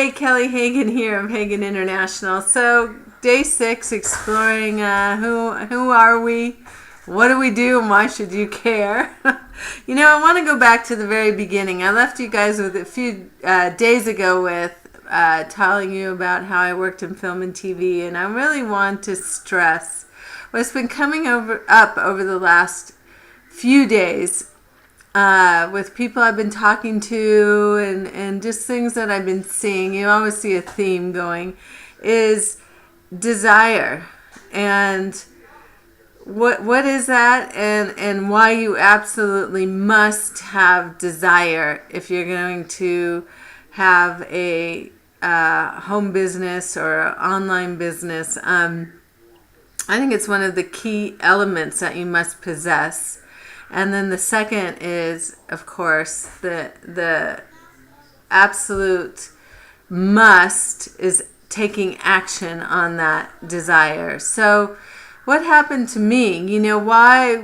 Hey, Kelly Hagan here of Hagan International. So, day 6, exploring who are we, what do we do, and why should you care? I want to go back to the very beginning. I left you guys with a few days ago with telling you about how I worked in film and TV, and I really want to stress what's been coming up over the last few days with people I've been talking to and just things that I've been seeing. You always see a theme going, is desire. And what is that, and why you absolutely must have desire if you're going to have a home business or online business. I think it's one of the key elements that you must possess. And then the second is, of course, the absolute must is taking action on that desire. So what happened to me? Where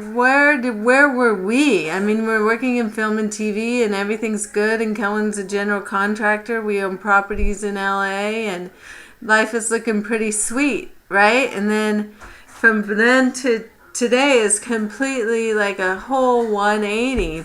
were we? I mean, we're working in film and TV and everything's good, and Kellen's a general contractor. We own properties in LA and life is looking pretty sweet, right? And then from then to today is completely like a whole 180.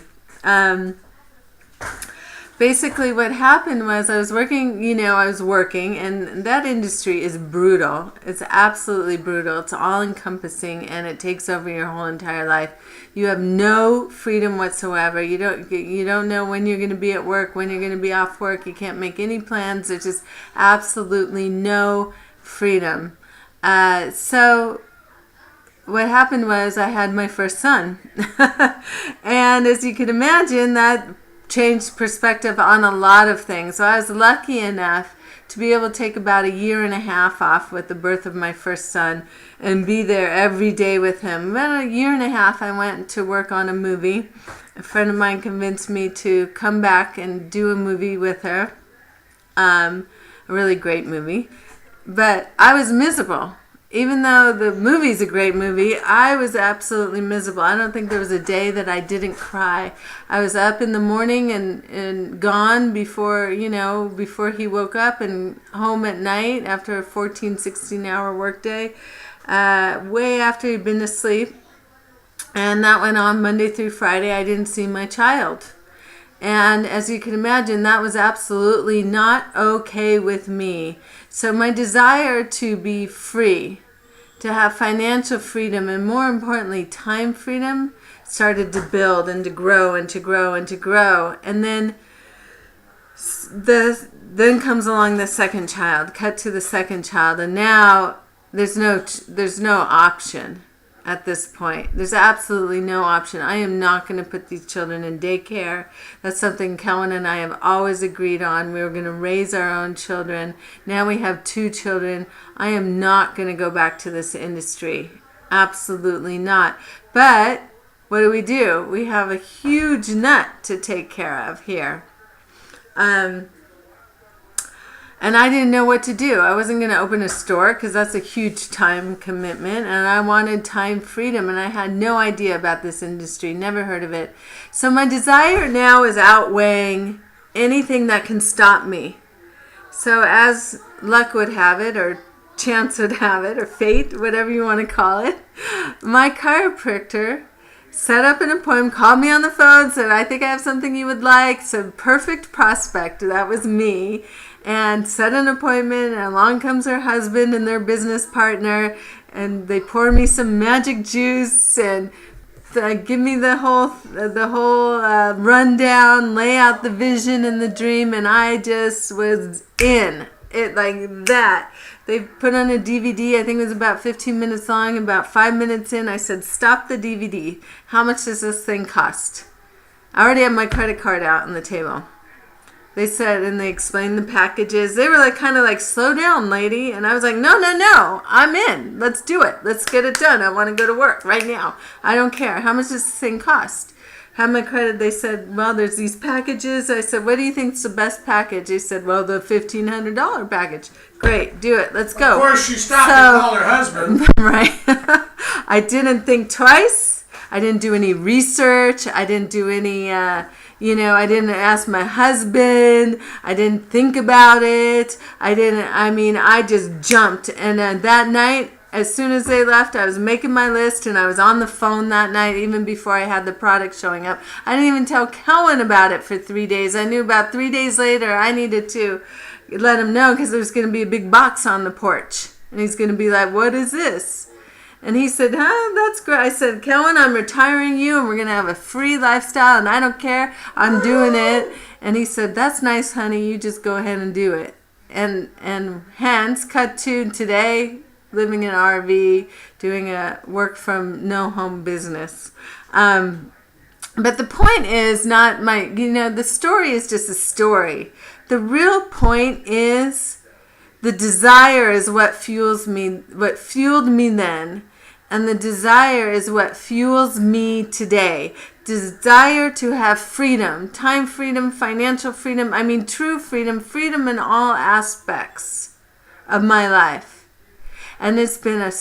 Basically what happened was I was working, and that industry is brutal. It's absolutely brutal. It's all encompassing, and it takes over your whole entire life. You have no freedom whatsoever. You don't know when you're going to be at work, when you're going to be off work. You can't make any plans. There's just absolutely no freedom. So what happened was I had my first son. And as you can imagine, that changed perspective on a lot of things. So I was lucky enough to be able to take about 1.5 years off with the birth of my first son and be there every day with him. About 1.5 years I went to work on a movie. A friend of mine convinced me to come back and do a movie with her. A really great movie. But I was miserable. Even though the movie's a great movie, I was absolutely miserable. I don't think there was a day that I didn't cry. I was up in the morning and gone before he woke up, and home at night after a 14, 16-hour workday, way after he'd been asleep. And that went on Monday through Friday. I didn't see my child. And as you can imagine, that was absolutely not okay with me. So my desire to be free, to have financial freedom, and more importantly, time freedom, started to build and to grow and to grow and to grow. And then comes along the second child, cut to the second child, and now there's no option. At this point, there's absolutely no option. I am not going to put these children in daycare. That's something Kellen and I have always agreed on. We were going to raise our own children. Now we have 2 children. I am not going to go back to this industry. Absolutely not. But what do? We have a huge nut to take care of here. And I didn't know what to do. I wasn't going to open a store because that's a huge time commitment, and I wanted time freedom, and I had no idea about this industry, never heard of it. So my desire now is outweighing anything that can stop me. So as luck would have it, or chance would have it, or fate, whatever you want to call it, my chiropractor set up an appointment, called me on the phone, said, I think I have something you would like. So perfect prospect, that was me. And set an appointment, and along comes her husband and their business partner, and they pour me some magic juice and give me the whole rundown, lay out the vision and the dream, and I just was in it like that. They put on a DVD, I think it was about 15 minutes long. About 5 minutes in, I said, stop the DVD. How much does this thing cost? I already have my credit card out on the table. They said, and they explained the packages. They were kind of like, slow down, lady. And I was like, no, I'm in. Let's do it. Let's get it done. I want to go to work right now. I don't care. How much does this thing cost? Had my credit. They said, well, there's these packages. I said, what do you think's the best package? They said, well, the $1,500 package. Great, do it. Let's go. Of course, she stopped to call her husband. Right. I didn't think twice. I didn't do any research. I didn't do any I didn't ask my husband. I didn't think about it. I just jumped. And that night, as soon as they left, I was making my list, and I was on the phone that night, even before I had the product showing up. I didn't even tell Kellen about it for 3 days. I knew about 3 days later I needed to let him know, because there's going to be a big box on the porch. And he's going to be like, what is this? And he said, that's great. I said, Kellen, I'm retiring you, and we're going to have a free lifestyle, and I don't care. I'm doing it. And he said, that's nice, honey. You just go ahead and do it. And hence, cut to today, living in an RV, doing a work from no home business. But the point is not the story is just a story. The real point is the desire is what fuels me, what fueled me then. And the desire is what fuels me today. Desire to have freedom, time freedom, financial freedom. True freedom, freedom in all aspects of my life. And it's been a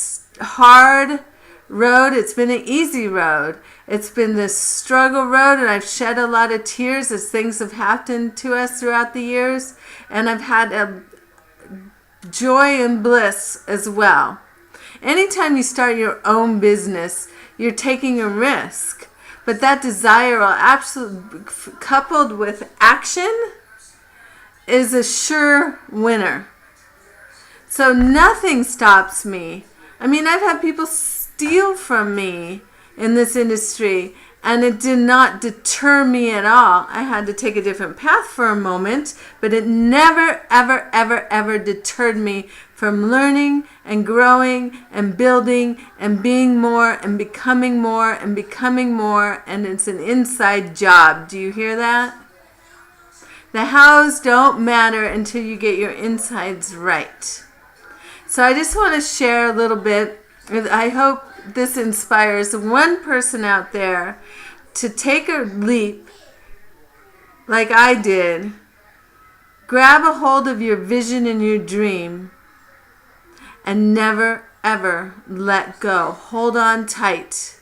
hard road. It's been an easy road. It's been this struggle road, and I've shed a lot of tears as things have happened to us throughout the years. And I've had a joy and bliss as well. Anytime you start your own business, you're taking a risk. But that desire will absolutely, coupled with action, is a sure winner. So nothing stops me. I've had people steal from me in this industry, and it did not deter me at all. I had to take a different path for a moment, but it never, ever, ever, ever deterred me from learning and growing and building and being more and becoming more and becoming more. And it's an inside job. Do you hear that? The hows don't matter until you get your insides right. So I just want to share a little bit. I hope this inspires one person out there to take a leap like I did. Grab a hold of your vision and your dream and never, ever let go. Hold on tight,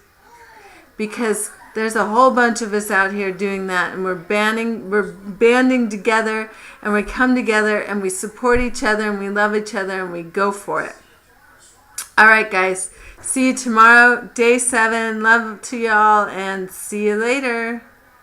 because there's a whole bunch of us out here doing that, and we're banding together, and we come together, and we support each other, and we love each other, and we go for it. All right, guys. See you tomorrow, day 7. Love to y'all, and see you later.